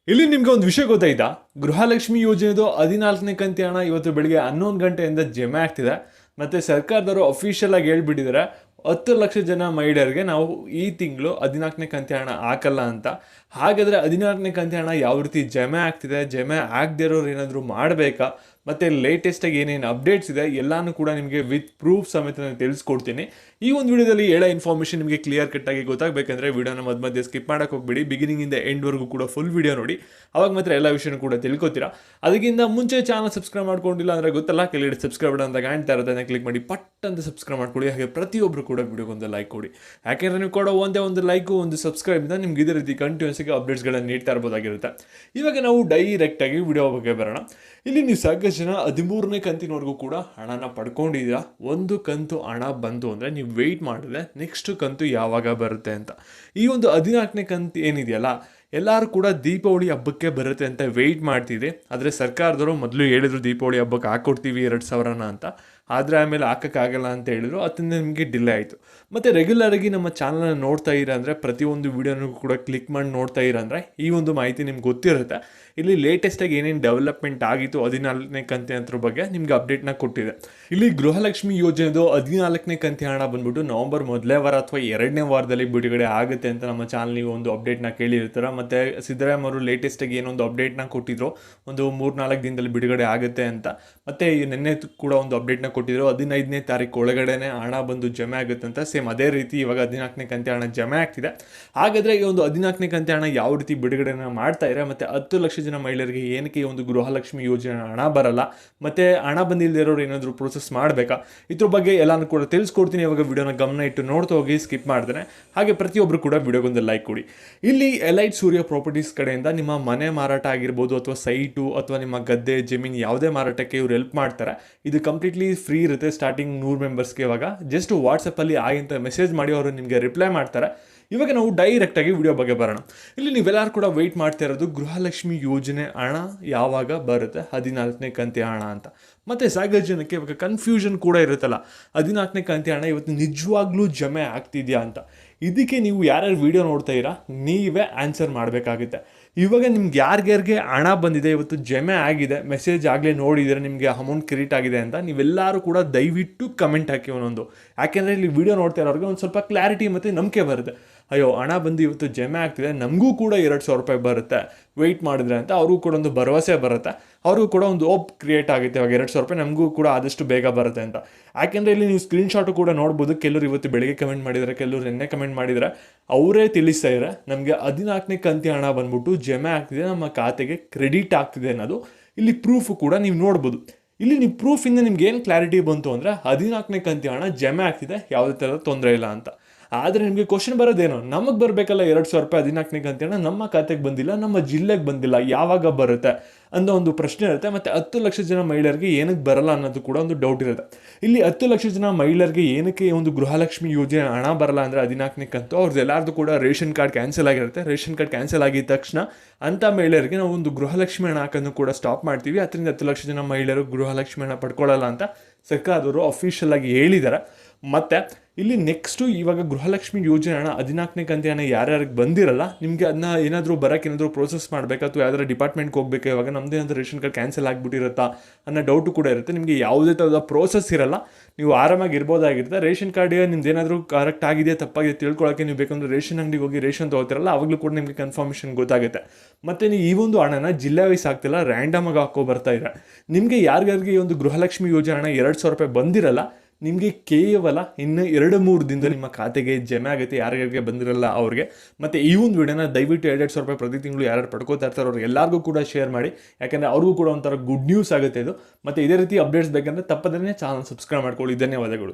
ಇಲ್ಲಿ ನಿಮ್ಗೆ ಒಂದು ವಿಷಯ ಗೊತ್ತಾಯ್ತಾ? ಗೃಹಲಕ್ಷ್ಮಿ ಯೋಜನೆದು 14ನೇ ಕಂತಿ ಹಣ ಇವತ್ತು ಬೆಳಿಗ್ಗೆ 11 ಗಂಟೆಯಿಂದ ಜಮೆ ಆಗ್ತಿದೆ. ಮತ್ತು ಸರ್ಕಾರದವರು ಅಫಿಷಿಯಲ್ ಆಗಿ ಹೇಳ್ಬಿಟ್ಟಿದ್ದಾರೆ 10 ಲಕ್ಷ ಜನ ಮಹಿಳೆಯರಿಗೆ ನಾವು ಈ ತಿಂಗಳು 14ನೇ ಕಂತಿ ಹಣ ಹಾಕಲ್ಲ ಅಂತ. ಹಾಗಾದರೆ 14ನೇ ಕಂತಿ ಹಣ ಯಾವ ರೀತಿ ಜಮೆ ಆಗ್ತಿದೆ, ಜಮೆ ಆಗದೇ ಇರೋರು ಏನಾದರೂ ಮಾಡಬೇಕಾ, ಮತ್ತು ಲೇಟೆಸ್ಟಾಗಿ ಏನೇನು ಅಪ್ಡೇಟ್ಸ್ ಇದೆ ಎಲ್ಲನೂ ಕೂಡ ನಿಮಗೆ ವಿತ್ ಪ್ರೂಫ್ ಸಮೇತ ನಾನು ತಿಳಿಸ್ಕೊಡ್ತೀನಿ. ಈ ಒಂದು ವಿಡಿಯೋದಲ್ಲಿ ಹೇಳೋ ಇನ್ಫಾರ್ಮೇಷನ್ ನಿಮಗೆ ಕ್ಲಿಯರ್ ಕಟ್ಟಾಗಿ ಗೊತ್ತಾಗಬೇಕಂದ್ರೆ ವಿಡಿಯೋನ ಮಧ್ಯೆ ಸ್ಕಿಪ್ ಮಾಡೋಕೆ ಹೋಗ್ಬೇಡಿ. ಬಿಗಿನಿಂಗಿಂದ ಎಂಡ್ವರೆಗೂ ಕೂಡ ಫುಲ್ ವಿಡಿಯೋ ನೋಡಿ, ಅವಾಗ ಮಾತ್ರ ಎಲ್ಲ ವಿಷಯನೂ ಕೂಡ ತಿಳ್ಕೊತೀರಾ. ಅದಕ್ಕಿಂತ ಮುಂಚೆ ಚಾನಲ್ ಸಬ್ಸ್ಕ್ರೈಬ್ ಮಾಡ್ಕೊಂಡಿಲ್ಲ ಅಂದರೆ ಗೊತ್ತಲ್ಲ, ಕೆಳಗಡೆ ಸಬ್ಸ್ಕ್ರೈಬ್ ಅಂತ ಕಾಣ್ತಾ ಇರೋದನ್ನ ಕ್ಲಿಕ್ ಮಾಡಿ ಪಟ್ ಅಂತ ಸಬ್ಸ್ಕ್ರೈಬ್ ಮಾಡ್ಕೊಳ್ಳಿ. ಹಾಗೆ ಪ್ರತಿಯೊಬ್ಬರು ಕೂಡ ವಿಡಿಯೋಗೊಂದು ಲೈಕ್ ಕೊಡಿ. ಯಾಕೆಂದರೆ ನೀವು ಕೊಡೋ ಒಂದೇ ಒಂದು ಲೈಕು ಒಂದು ಸಬ್ಸ್ಕ್ರೈಬಿಂದ ನಿಮ್ಗೆ ಇದೇ ರೀತಿ ಕಂಟಿನ್ಯೂಸ್ ಆಗಿ ಅಪ್ಡೇಟ್ಸ್ಗಳನ್ನು ನೀಡ್ತಾ ಇರ್ಬೋದಾಗಿರುತ್ತೆ. ಇವಾಗ ನಾವು ಡೈರೆಕ್ಟಾಗಿ ವಿಡಿಯೋ ಬಗ್ಗೆ ಬರೋಣ. ಇಲ್ಲಿ ನೀವು ಸಾಕಷ್ಟು ಜನ 13ನೇ ಕಂತಿನವರೆಗೂ ಕೂಡ ಹಣನ ಪಡ್ಕೊಂಡಿದ್ದೀರಾ. ಒಂದು ಕಂತು ಹಣ ಬಂತು ಅಂದರೆ ನೀವು ವೆಯ್ಟ್ ಮಾಡಿದ್ರೆ ನೆಕ್ಸ್ಟ್ ಕಂತು ಯಾವಾಗ ಬರುತ್ತೆ ಅಂತ. ಈ ಒಂದು 14ನೇ ಕಂತು ಏನಿದೆಯಲ್ಲ, ಎಲ್ಲರೂ ಕೂಡ ದೀಪಾವಳಿ ಹಬ್ಬಕ್ಕೆ ಬರುತ್ತೆ ಅಂತ ವೆಯ್ಟ್ ಮಾಡ್ತಿದೆ. ಆದರೆ ಸರ್ಕಾರದವರು ಮೊದಲು ಹೇಳಿದ್ರು ದೀಪಾವಳಿ ಹಬ್ಬಕ್ಕೆ ಹಾಕ್ಕೊಡ್ತೀವಿ 2,000ನ ಅಂತ. ಆದರೆ ಆಮೇಲೆ ಹಾಕೋಕ್ಕಾಗಲ್ಲ ಅಂತ ಹೇಳಿದ್ರು, ಅದರಿಂದ ನಿಮಗೆ ಡಿಲೇ ಆಯಿತು. ಮತ್ತು ರೆಗ್ಯುಲರಾಗಿ ನಮ್ಮ ಚಾನಲ್ನ ನೋಡ್ತಾ ಇರ ಅಂದರೆ ಪ್ರತಿಯೊಂದು ವೀಡಿಯೋನೂ ಕೂಡ ಕ್ಲಿಕ್ ಮಾಡಿ ನೋಡ್ತಾ ಇರ ಅಂದರೆ ಈ ಒಂದು ಮಾಹಿತಿ ನಿಮ್ಗೆ ಗೊತ್ತಿರುತ್ತೆ. ಇಲ್ಲಿ ಲೇಟೆಸ್ಟಾಗಿ ಏನೇನು ಡೆವಲಪ್ಮೆಂಟ್ ಆಗಿತ್ತು 14ನೇ ಕಂತಿ ಅದ್ರ ಬಗ್ಗೆ ನಿಮ್ಗೆ ಅಪ್ಡೇಟ್ನ ಕೊಟ್ಟಿದೆ. ಇಲ್ಲಿ ಗೃಹಲಕ್ಷ್ಮಿ ಯೋಜನೆದು 14ನೇ ಕಂತಿ ಹಣ ಬಂದ್ಬಿಟ್ಟು ನವಂಬರ್ ಮೊದಲನೇ ವಾರ ಅಥವಾ 2ನೇ ವಾರದಲ್ಲಿ ಬಿಡುಗಡೆ ಆಗುತ್ತೆ ಅಂತ ನಮ್ಮ ಚಾನಲ್ ನೀವು ಒಂದು ಅಪ್ಡೇಟ್ನ ಕೇಳಿರ್ತಾರೆ. ಮತ್ತು ಸಿದ್ದರಾಮಯ್ಯ ಅವರು ಲೇಟೆಸ್ಟಾಗಿ ಏನೊಂದು ಅಪ್ಡೇಟ್ನ ಕೊಟ್ಟಿದ್ರು, ಒಂದು 3-4 ದಿನದಲ್ಲಿ ಬಿಡುಗಡೆ ಆಗುತ್ತೆ ಅಂತ. ಮತ್ತು ನಿನ್ನೆ ಕೂಡ ಒಂದು ಅಪ್ಡೇಟ್ನ ಕೊಟ್ಟಿದ್ರು, 15ನೇ ತಾರೀಕು ಒಳಗಡೆನೆ ಹಣ ಬಂದು ಜಮೆ ಆಗುತ್ತೆ ಅಂತ. ಸೇಮ್ ಅದೇ ರೀತಿ ಇವಾಗ 14ನೇ ಕಂತಿ ಹಣ ಜಮೆ ಆಗ್ತಿದೆ. ಹಾಗಾದರೆ ಈ ಒಂದು 14ನೇ ಕಂತಿ ಹಣ ಯಾವ ರೀತಿ ಬಿಡುಗಡೆನ ಮಾಡ್ತಾ ಇದ್ದಾರೆ, ಮತ್ತು 10 ಲಕ್ಷ ಜನ ಮಹಿಳೆಯರಿಗೆ ಏನಕ್ಕೆ ಈ ಒಂದು ಗೃಹಲಕ್ಷ್ಮಿ ಯೋಜನೆ ಹಣ ಬರಲ್ಲ, ಮತ್ತು ಹಣ ಬಂದಿಲ್ಲದಿರೋರು ಏನಾದರೂ ಪ್ರೋಸೆಸ್ ಮಾಡಬೇಕಾ, ಇದ್ರ ಬಗ್ಗೆ ಎಲ್ಲಾನು ಕೂಡ ತಿಳಿಸ್ಕೊಡ್ತೀನಿ. ಇವಾಗ ವಿಡಿಯೋನ ಗಮನ ಇಟ್ಟು ನೋಡ್ತಾ ಹೋಗಿ, ಸ್ಕಿಪ್ ಮಾಡ್ದೇನೆ. ಹಾಗೆ ಪ್ರತಿಯೊಬ್ಬರು ಕೂಡ ವಿಡಿಯೋಗೊಂದು ಲೈಕ್ ಕೊಡಿ. ಇಲ್ಲಿ ಎಲೈಟ್ ಸೂರ್ಯ ಪ್ರಾಪರ್ಟೀಸ್ ಕಡೆಯಿಂದ ನಿಮ್ಮ ಮನೆ ಮಾರಾಟ ಆಗಿರ್ಬೋದು, ಅಥವಾ ಸೈಟು, ಅಥವಾ ನಿಮ್ಮ ಗದ್ದೆ ಜಮೀನು ಯಾವುದೇ ಮಾರಾಟಕ್ಕೆ ಇವ್ರು ಹೆಲ್ಪ್ ಮಾಡ್ತಾರೆ. ಇದು ಕಂಪ್ಲೀಟ್ಲಿ ಫ್ರೀ ಇರುತ್ತೆ. ಸ್ಟಾರ್ಟಿಂಗ್ 100 ಮೆಂಬರ್ಸ್ಗೆ ಇವಾಗ ಜಸ್ಟ್ ವಾಟ್ಸಪ್ಪಲ್ಲಿ ಆಗಿಂತ ಮೆಸೇಜ್ ಮಾಡಿ ಅವರು ನಿಮಗೆ ರಿಪ್ಲೈ ಮಾಡ್ತಾರೆ. ಇವಾಗ ನಾವು ಡೈರೆಕ್ಟಾಗಿ ವಿಡಿಯೋ ಬಗ್ಗೆ ಬರೋಣ. ಇಲ್ಲಿ ನೀವೆಲ್ಲರೂ ಕೂಡ ವೆಯ್ಟ್ ಮಾಡ್ತಾ ಇರೋದು ಗೃಹಲಕ್ಷ್ಮಿ ಯೋಜನೆ ಹಣ ಯಾವಾಗ ಬರುತ್ತೆ, 14ನೇ ಕಂತಿ ಹಣ ಅಂತ. ಮತ್ತು ಸಾಕಷ್ಟು ಜನಕ್ಕೆ ಇವಾಗ ಕನ್ಫ್ಯೂಷನ್ ಕೂಡ ಇರುತ್ತಲ್ಲ, 14ನೇ ಕಂತಿ ಹಣ ಇವತ್ತು ನಿಜವಾಗ್ಲೂ ಜಮೆ ಆಗ್ತಿದೆಯಾ ಅಂತ. ಇದಕ್ಕೆ ನೀವು ಯಾರ್ಯಾರು ವೀಡಿಯೋ ನೋಡ್ತಾ ಇರಾ ನೀವೇ ಆನ್ಸರ್ ಮಾಡಬೇಕಾಗುತ್ತೆ. ಇವಾಗ ನಿಮ್ಗೆ ಯಾರ್ಯಾರಿಗೆ ಹಣ ಬಂದಿದೆ, ಇವತ್ತು ಜಮೆ ಆಗಿದೆ, ಮೆಸೇಜ್ ಆಗಲೇ ನೋಡಿದರೆ ನಿಮಗೆ ಅಮೌಂಟ್ ಕ್ರೆಡಿಟ್ ಆಗಿದೆ ಅಂತ ನೀವೆಲ್ಲರೂ ಕೂಡ ದಯವಿಟ್ಟು ಕಮೆಂಟ್ ಹಾಕಿ ಒಂದೊಂದು. ಯಾಕೆಂದರೆ ಇಲ್ಲಿ ವಿಡಿಯೋ ನೋಡ್ತಾ ಇರೋರಿಗೆ ಒಂದು ಸ್ವಲ್ಪ ಕ್ಲಾರಿಟಿ ಮತ್ತು ನಂಬಿಕೆ ಬರುತ್ತೆ. ಅಯ್ಯೋ ಹಣ ಬಂದು ಇವತ್ತು ಜಮೆ ಆಗ್ತಿದೆ, ನಮಗೂ ಕೂಡ 2,000 ರೂಪಾಯಿ ಬರುತ್ತೆ ವೆಯ್ಟ್ ಮಾಡಿದ್ರೆ ಅಂತ ಅವ್ರಿಗೂ ಕೂಡ ಒಂದು ಭರವಸೆ ಬರುತ್ತೆ. ಅವ್ರಿಗೂ ಕೂಡ ಒಂದು ಹೋಪ್ ಕ್ರಿಯೇಟ್ ಆಗುತ್ತೆ, ಇವಾಗ 2,000 ರೂಪಾಯಿ ನಮಗೂ ಕೂಡ ಆದಷ್ಟು ಬೇಗ ಬರುತ್ತೆ ಅಂತ. ಯಾಕೆಂದರೆ ಇಲ್ಲಿ ನೀವು ಸ್ಕ್ರೀನ್ಶಾಟು ಕೂಡ ನೋಡ್ಬೋದು. ಕೆಲವರು ಇವತ್ತು ಬೆಳಿಗ್ಗೆ ಕಮೆಂಟ್ ಮಾಡಿದರೆ, ಕೆಲವರು ನಿನ್ನೆ ಕಮೆಂಟ್ ಮಾಡಿದರೆ. ಅವರೇ ತಿಳಿಸ್ತಾ ಇದ್ದಾರೆ ನಮಗೆ 14ನೇ ಕಂತಿ ಹಣ ಬಂದ್ಬಿಟ್ಟು ಜಮೆ ಆಗ್ತಿದೆ, ನಮ್ಮ ಖಾತೆಗೆ ಕ್ರೆಡಿಟ್ ಆಗ್ತಿದೆ ಅನ್ನೋದು. ಇಲ್ಲಿ ಪ್ರೂಫು ಕೂಡ ನೀವು ನೋಡ್ಬೋದು. ಇಲ್ಲಿ ನೀವು ಪ್ರೂಫಿಂದ ನಿಮ್ಗೆ ಏನು ಕ್ಲಾರಿಟಿ ಬಂತು ಅಂದರೆ 14ನೇ ಕಂತಿ ಹಣ ಜಮೆ ಆಗ್ತಿದೆ, ಯಾವುದೇ ಥರದ ತೊಂದರೆ ಇಲ್ಲ ಅಂತ. ಆದರೆ ನಿಮಗೆ ಕ್ವಶನ್ ಬರೋದೇನೋ, ನಮಗೆ ಬರಬೇಕಲ್ಲ 2,000 ರೂಪಾಯಿ 14ನೇ ಕಂತಿ ಹಣ, ನಮ್ಮ ಖಾತೆಗೆ ಬಂದಿಲ್ಲ, ನಮ್ಮ ಜಿಲ್ಲೆಗೆ ಬಂದಿಲ್ಲ, ಯಾವಾಗ ಬರುತ್ತೆ ಅನ್ನೋ ಒಂದು ಪ್ರಶ್ನೆ ಇರುತ್ತೆ. ಮತ್ತು 10 ಲಕ್ಷ ಜನ ಮಹಿಳೆಯರಿಗೆ ಏನಕ್ಕೆ ಬರಲ್ಲ ಅನ್ನೋದು ಕೂಡ ಒಂದು ಡೌಟ್ ಇರುತ್ತೆ. ಇಲ್ಲಿ 10 ಲಕ್ಷ ಜನ ಮಹಿಳೆಯರಿಗೆ ಏನಕ್ಕೆ ಒಂದು ಗೃಹಲಕ್ಷ್ಮಿ ಯೋಜನೆ ಹಣ ಬರಲ್ಲ ಅಂದರೆ 14ನೇ ಕಂತು ಅವ್ರದ್ದು ಎಲ್ಲರದು ಕೂಡ ರೇಷನ್ ಕಾರ್ಡ್ ಕ್ಯಾನ್ಸಲ್ ಆಗಿರುತ್ತೆ. ರೇಷನ್ ಕಾರ್ಡ್ ಕ್ಯಾನ್ಸಲ್ ಆಗಿದ ತಕ್ಷಣ ಅಂಥ ಮಹಿಳೆಯರಿಗೆ ನಾವು ಒಂದು ಗೃಹಲಕ್ಷ್ಮಿ ಹಣ ಹಾಕೋದು ಕೂಡ ಸ್ಟಾಪ್ ಮಾಡ್ತೀವಿ. ಅದರಿಂದ 10 ಲಕ್ಷ ಜನ ಮಹಿಳೆಯರು ಗೃಹಲಕ್ಷ್ಮಿ ಹಣ ಪಡ್ಕೊಳ್ಳಲ್ಲ ಅಂತ ಸರ್ಕಾರದವರು ಅಫಿಷಿಯಲ್ ಆಗಿ ಹೇಳಿದ್ದಾರೆ. ಮತ್ತು ಇಲ್ಲಿ ನೆಕ್ಸ್ಟು ಇವಾಗ ಗೃಹಲಕ್ಷ್ಮಿ ಯೋಜನೆ ಹಣ 14ನೇ ಕಂತಿ ಹಣ ಯಾರ್ಯಾರಿಗೆ ಬಂದಿರಲ್ಲ, ನಿಮಗೆ ಅದನ್ನ ಏನಾದರೂ ಬರೋಕ್ಕೆ ಏನಾದರೂ ಪ್ರೋಸೆಸ್ ಮಾಡಬೇಕಾ, ಅಥವಾ ಯಾವ್ದಾದ್ರು ಡಿಪಾರ್ಟ್ಮೆಂಟ್ಗೆ ಹೋಗಬೇಕಾ, ಇವಾಗ ನಮ್ಮದೇನಾದರೂ ರೇಷನ್ ಕಾರ್ಡ್ ಕ್ಯಾನ್ಸಲ್ ಆಗಿಬಿಟ್ಟಿರುತ್ತಾ ಅನ್ನೋ ಡೌಟು ಕೂಡ ಇರುತ್ತೆ. ನಿಮಗೆ ಯಾವುದೇ ಥರದ ಪ್ರೋಸೆಸ್ ಇರಲ್ಲ, ನೀವು ಆರಾಮಾಗಿ ಇರ್ಬೋದಾಗಿರುತ್ತೆ. ರೇಷನ್ ಕಾರ್ಡಿಗೆ ನಿಮ್ದು ಏನಾದರೂ ಕರೆಕ್ಟ್ ಆಗಿದೆ ತಪ್ಪಾಗಿದೆ ತಿಳ್ಕೊಳ್ಳೋಕ್ಕೆ ನೀವು ಬೇಕಂದ್ರೆ ರೇಷನ್ ಅಂಗಡಿಗೆ ಹೋಗಿ ರೇಷನ್ ತೊಗೋತಿರಲ್ಲ, ಆವಾಗಲೂ ಕೂಡ ನಿಮಗೆ ಕನ್ಫರ್ಮೇಷನ್ ಗೊತ್ತಾಗುತ್ತೆ. ಮತ್ತು ನೀವು ಈ ಒಂದು ಹಣನ ಜಿಲ್ಲೆ ವೈಸ್ ಆಗ್ತಿಲ್ಲ, ರ್ಯಾಂಡಮಾಗಿ ಹಾಕೋ ಬರ್ತಾ ಇದ್ದಾರೆ. ನಿಮಗೆ ಯಾರ್ಯಾರಿಗೆ ಈ ಒಂದು ಗೃಹಲಕ್ಷ್ಮಿ ಯೋಜನೆ ಹಣ 2,000 ರೂಪಾಯಿ ಬಂದಿರಲ್ಲ, ನಿಮಗೆ ಕೇವಲ ಇನ್ನು 2-3 ದಿನದಲ್ಲಿ ನಿಮ್ಮ ಖಾತೆಗೆ ಜಮೆ ಆಗುತ್ತೆ, ಯಾರ್ಯಾರಿಗೆ ಬಂದಿರಲ್ಲ ಅವ್ರಿಗೆ. ಮತ್ತು ಈ ಒಂದು ವಿಡಿಯೋನ ದಯವಿಟ್ಟು 2,000 ರೂಪಾಯಿ ಪ್ರತಿ ತಿಂಗಳು ಯಾರು ಪಡ್ಕೋತಾ ಇರ್ತಾರೆ ಅವ್ರಿಗೆ ಎಲ್ಲರಿಗೂ ಕೂಡ ಶೇರ್ ಮಾಡಿ. ಯಾಕೆಂದರೆ ಅವ್ರಿಗೂ ಕೂಡ ಒಂಥರ ಗುಡ್ ನ್ಯೂಸ್ ಆಗುತ್ತೆ ಇದು. ಮತ್ತು ಇದೇ ರೀತಿ ಅಪ್ಡೇಟ್ಸ್ ಬೇಕಂದರೆ ತಪ್ಪದೇ ಚಾನಲ್ ಸಬ್ಸ್ಕ್ರೈಬ್ ಮಾಡ್ಕೊಳ್ಳಿ. ಧನ್ಯವಾದಗಳು.